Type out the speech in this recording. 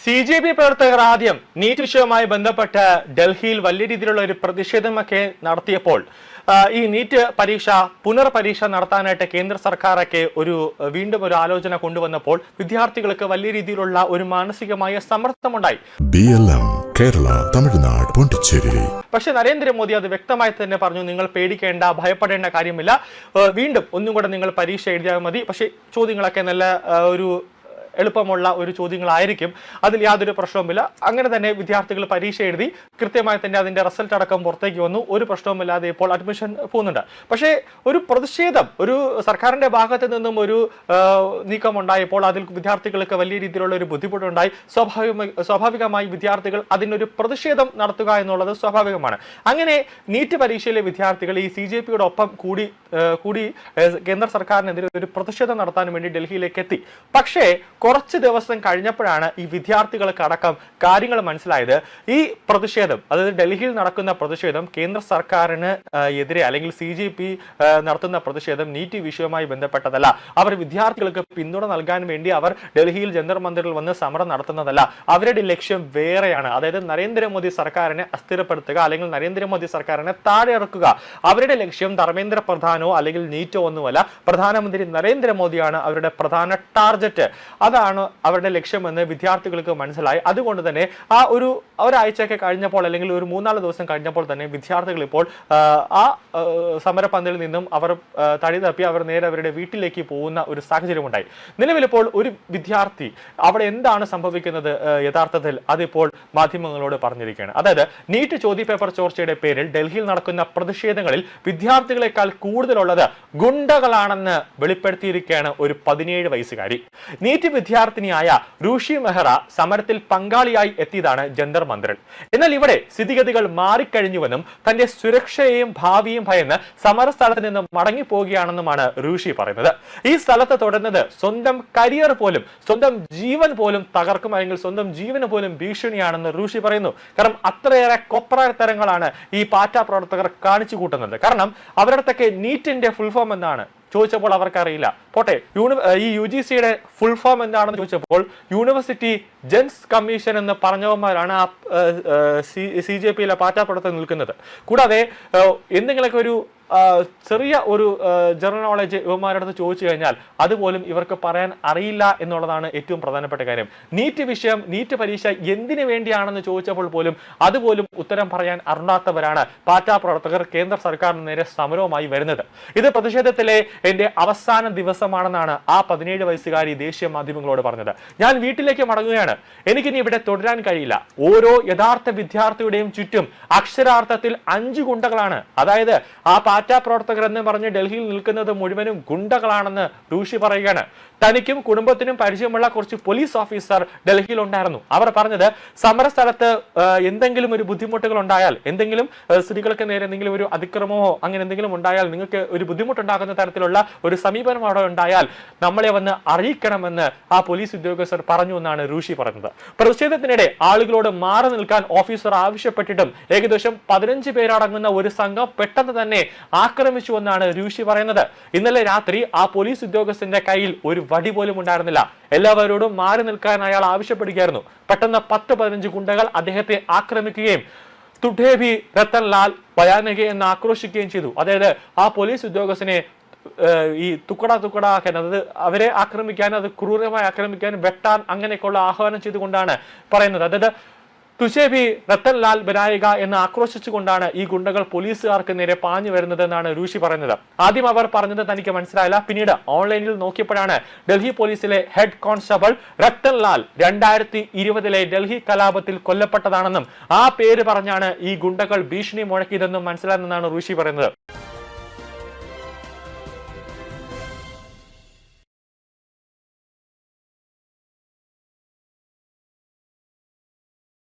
CJP പ്രവർത്തകർ ആദ്യം NEET വിഷയവുമായി ബന്ധപ്പെട്ട് ഡൽഹിയിൽ വലിയ രീതിയിലുള്ള ഒരു പ്രതിഷേധമൊക്കെ നടത്തിയപ്പോൾ ഈ നീറ്റ് പുനർപരീക്ഷ നടത്താനായിട്ട് കേന്ദ്ര സർക്കാരൊക്കെ വീണ്ടും ഒരു ആലോചന കൊണ്ടുവന്നപ്പോൾ വിദ്യാർത്ഥികൾക്ക് വലിയ രീതിയിലുള്ള ഒരു മാനസികമായ സമ്മർദ്ദമുണ്ടായി. കേരള, തമിഴ്നാട്, പോണ്ടിച്ചേരി. പക്ഷെ നരേന്ദ്രമോദി അത് വ്യക്തമായി തന്നെ പറഞ്ഞു, നിങ്ങൾ പേടിക്കേണ്ട, ഭയപ്പെടേണ്ട കാര്യമില്ല, വീണ്ടും ഒന്നും കൂടെ നിങ്ങൾ പരീക്ഷ എഴുതിയാൽ മതി. പക്ഷേ ചോദ്യങ്ങളൊക്കെ നല്ല എളുപ്പമുള്ള ഒരു ചോദ്യങ്ങളായിരിക്കും, അതിൽ യാതൊരു പ്രശ്നവുമില്ല. അങ്ങനെ തന്നെ വിദ്യാർത്ഥികൾ പരീക്ഷ എഴുതി കൃത്യമായി തന്നെ അതിന്റെ റിസൾട്ട് അടക്കം പുറത്തേക്ക് വന്നു. ഒരു പ്രശ്നവുമില്ലാതെ ഇപ്പോൾ അഡ്മിഷൻ പോകുന്നുണ്ട്. പക്ഷേ ഒരു പ്രതിഷേധം സർക്കാരിന്റെ ഭാഗത്ത് നിന്നും ഒരു നീക്കം ഉണ്ടായപ്പോൾ അതിൽ വിദ്യാർത്ഥികൾക്ക് വലിയ രീതിയിലുള്ള ഒരു ബുദ്ധിമുട്ടുണ്ടായി. സ്വാഭാവികമായി വിദ്യാർത്ഥികൾ അതിനൊരു പ്രതിഷേധം നടത്തുക എന്നുള്ളത് സ്വാഭാവികമാണ്. അങ്ങനെ നീറ്റ് പരീക്ഷയിലെ വിദ്യാർത്ഥികൾ ഈ CJPയുടെ ഒപ്പം കൂടി കേന്ദ്ര സർക്കാരിനെതിരെ ഒരു പ്രതിഷേധം നടത്താൻ വേണ്ടി ഡൽഹിയിലേക്ക് എത്തി. പക്ഷേ കുറച്ച് ദിവസം കഴിഞ്ഞപ്പോഴാണ് ഈ വിദ്യാർത്ഥികൾക്കടക്കം കാര്യങ്ങൾ മനസ്സിലായത്. ഈ പ്രതിഷേധം, അതായത് ഡൽഹിയിൽ നടക്കുന്ന പ്രതിഷേധം കേന്ദ്ര സർക്കാരിന് എതിരെ അല്ലെങ്കിൽ CJP നടത്തുന്ന പ്രതിഷേധം നീറ്റ് വിഷയവുമായി ബന്ധപ്പെട്ടതല്ല. അവർ വിദ്യാർത്ഥികൾക്ക് പിന്തുണ നൽകാൻ വേണ്ടി അവർ ഡൽഹിയിൽ ജന്തർ മന്ദിറിൽ വന്ന് സമരം നടത്തുന്നതല്ല. അവരുടെ ലക്ഷ്യം വേറെയാണ്. അതായത് നരേന്ദ്രമോദി സർക്കാരിനെ അസ്ഥിരപ്പെടുത്തുക അല്ലെങ്കിൽ നരേന്ദ്രമോദി സർക്കാരിനെ താഴെ ഇറക്കുക. അവരുടെ ലക്ഷ്യം ധർമ്മേന്ദ്ര പ്രധാനോ അല്ലെങ്കിൽ നീറ്റോ ഒന്നുമല്ല, പ്രധാനമന്ത്രി നരേന്ദ്രമോദിയാണ് അവരുടെ പ്രധാന ടാർഗറ്റ്. അതാണ് അവരുടെ ലക്ഷ്യമെന്ന് വിദ്യാർത്ഥികൾക്ക് മനസ്സിലായി. അതുകൊണ്ട് തന്നെ ഒരാഴ്ചയൊക്കെ കഴിഞ്ഞപ്പോൾ അല്ലെങ്കിൽ ഒരു 3-4 ദിവസം കഴിഞ്ഞപ്പോൾ തന്നെ വിദ്യാർത്ഥികൾ ഇപ്പോൾ ആ സമരപന്തലിൽ നിന്നും അവർ തടി തപ്പി അവർ നേരെ അവരുടെ വീട്ടിലേക്ക് പോകുന്ന ഒരു സാഹചര്യമുണ്ടായി. നിലവിലിപ്പോൾ ഒരു വിദ്യാർത്ഥി അവിടെ എന്താണ് സംഭവിക്കുന്നത് യഥാർത്ഥത്തിൽ അതിപ്പോൾ മാധ്യമങ്ങളോട് പറഞ്ഞിരിക്കുകയാണ്. അതായത് നീറ്റ് ചോദ്യപേപ്പർ ചോർച്ചയുടെ പേരിൽ ഡൽഹിയിൽ നടക്കുന്ന പ്രതിഷേധങ്ങളിൽ വിദ്യാർത്ഥികളെക്കാൾ കൂടുതലുള്ളത് ഗുണ്ടകളാണെന്ന് വെളിപ്പെടുത്തിയിരിക്കുകയാണ് ഒരു 17 വയസ്സുകാരി. നീറ്റ് വിദ്യാർത്ഥിനിയായ റൂഷി മെഹ്റ സമരത്തിൽ പങ്കാളിയായി എത്തിയതാണ് ജന്തർ മന്ദിറിൽ. എന്നാൽ ഇവിടെ സ്ഥിതിഗതികൾ മാറിക്കഴിഞ്ഞുവെന്നും തന്റെ സുരക്ഷയെയും ഭാവിയും ഭയന്ന് സമരസ്ഥലത്ത് നിന്ന് മടങ്ങിപ്പോവുകയാണെന്നുമാണ് റൂഷി പറയുന്നത്. ഈ സ്ഥലത്ത് തുടരുന്നത് സ്വന്തം കരിയർ പോലും, സ്വന്തം ജീവൻ പോലും തകർക്കും, അല്ലെങ്കിൽ സ്വന്തം ജീവന് പോലും ഭീഷണിയാണെന്ന് റൂഷി പറയുന്നു. കാരണം അത്രയേറെ കൊപ്രാത്തരങ്ങളാണ് ഈ പാറ്റ പ്രവർത്തകർ കാണിച്ചു കൂട്ടുന്നത്. കാരണം അവരുടെ നീറ്റിന്റെ ഫുൾ ഫോം എന്താണ് ചോദിച്ചപ്പോൾ അവർക്കറിയില്ല. പോട്ടെ, ഈ UGCയുടെ ഫുൾ ഫോം എന്താണെന്ന് ചോദിച്ചപ്പോൾ യൂണിവേഴ്സിറ്റി ജെൻസ് കമ്മീഷൻ എന്ന് പറഞ്ഞവന്മാരാണ് ആ CJPയിലെ പാറ്റാപ്പുറത്ത് നിൽക്കുന്നത്. കൂടാതെ എന്തെങ്കിലുമൊക്കെ ഒരു ചെറിയ ഒരു ജനറൽ നോളജ് ഇവന്മാരുടെ അടുത്ത് ചോദിച്ചു കഴിഞ്ഞാൽ അതുപോലും ഇവർക്ക് പറയാൻ അറിയില്ല എന്നുള്ളതാണ് ഏറ്റവും പ്രധാനപ്പെട്ട കാര്യം. നീറ്റ് പരീക്ഷ എന്തിനു വേണ്ടിയാണെന്ന് ചോദിച്ചപ്പോൾ പോലും അതുപോലും ഉത്തരം പറയാൻ അറിയാത്തവരാണ് പാറ്റാ പ്രവർത്തകർ കേന്ദ്ര സർക്കാരിന് നേരെ സമരവുമായി വരുന്നത്. ഇത് പ്രതിഷേധത്തിലെ എന്റെ അവസാന ദിവസമാണെന്നാണ് ആ 17 വയസ്സുകാരി ദേശീയ മാധ്യമങ്ങളോട് പറഞ്ഞത്. ഞാൻ വീട്ടിലേക്ക് മടങ്ങുകയാണ്, എനിക്കിനി ഇവിടെ തുടരാൻ കഴിയില്ല. ഓരോ യഥാർത്ഥ വിദ്യാർത്ഥിയുടെയും ചുറ്റും അക്ഷരാർത്ഥത്തിൽ 5 ഗുണ്ടകളാണ്. അതായത് ആ പാറ്റാ പ്രവർത്തകർ എന്ന് പറഞ്ഞ് ഡൽഹിയിൽ നിൽക്കുന്നത് മുഴുവനും ഗുണ്ടകളാണെന്ന് റൂഷി പറയുകയാണ്. തനിക്കും കുടുംബത്തിനും പരിചയമുള്ള കുറച്ച് പോലീസ് ഓഫീസർ ഡൽഹിയിൽ ഉണ്ടായിരുന്നു. അവർ പറഞ്ഞത് സമരസ്ഥലത്ത് എന്തെങ്കിലും ഒരു ബുദ്ധിമുട്ടുകൾ ഉണ്ടായാൽ, എന്തെങ്കിലും സ്ത്രീകൾക്ക് നേരെ എന്തെങ്കിലും ഒരു അതിക്രമമോ അങ്ങനെ എന്തെങ്കിലും ഉണ്ടായാൽ, നിങ്ങൾക്ക് ഒരു ബുദ്ധിമുട്ടുണ്ടാക്കുന്ന തരത്തിലുള്ള ഒരു സമീപനം അവിടെ ഉണ്ടായാൽ നമ്മളെ വന്ന് അറിയിക്കണമെന്ന് ആ പോലീസ് ഉദ്യോഗസ്ഥർ പറഞ്ഞു എന്നാണ് റൂഷി പറഞ്ഞത്. പ്രതിഷേധത്തിനിടെ ആളുകളോട് മാറി നിൽക്കാൻ ഓഫീസർ ആവശ്യപ്പെട്ടിട്ടും ഏകദേശം 15 പേരടങ്ങുന്ന ഒരു സംഘം പെട്ടെന്ന് തന്നെ ആക്രമിച്ചുവെന്നാണ് റൂഷി പറയുന്നത്. ഇന്നലെ രാത്രി ആ പോലീസ് ഉദ്യോഗസ്ഥന്റെ കയ്യിൽ ഒരു വടി പോലും ഉണ്ടായിരുന്നില്ല. എല്ലാവരോടും മാറി നിൽക്കാൻ അയാൾ ആവശ്യപ്പെടുകയായിരുന്നു. പെട്ടെന്ന് 10-15 ഗുണ്ടകൾ അദ്ദേഹത്തെ ആക്രമിക്കുകയും തുഡേബി രത്തൻലാൽ ഭയാനകെ എന്ന് ആക്രോശിക്കുകയും ചെയ്തു. അതായത് ആ പോലീസ് ഉദ്യോഗസ്ഥനെ ഈ തുക്കടാക്കാൻ, അതായത് അവരെ ആക്രമിക്കാൻ, അത് ക്രൂരമായി ആക്രമിക്കാൻ, വെട്ടാൻ അങ്ങനെയൊക്കെയുള്ള ആഹ്വാനം ചെയ്തുകൊണ്ടാണ് പറയുന്നത്. അതായത് തുഷേബി രത്തൻലാൽ ബനായിക എന്ന് ആക്രോശിച്ചുകൊണ്ടാണ് ഈ ഗുണ്ടകൾ പോലീസുകാർക്ക് നേരെ പാഞ്ഞു വരുന്നതെന്നാണ് റൂഷി പറയുന്നത്. ആദ്യം അവർ പറഞ്ഞത് തനിക്ക് മനസ്സിലായില്ല. പിന്നീട് ഓൺലൈനിൽ നോക്കിയപ്പോഴാണ് ഡൽഹി പോലീസിലെ ഹെഡ് കോൺസ്റ്റബിൾ രത്തൻലാൽ 2020 ഡൽഹി കലാപത്തിൽ കൊല്ലപ്പെട്ടതാണെന്നും ആ പേര് പറഞ്ഞാണ് ഈ ഗുണ്ടകൾ ഭീഷണി മുഴക്കിയതെന്നും മനസ്സിലായെന്നാണ് റൂഷി പറയുന്നത്.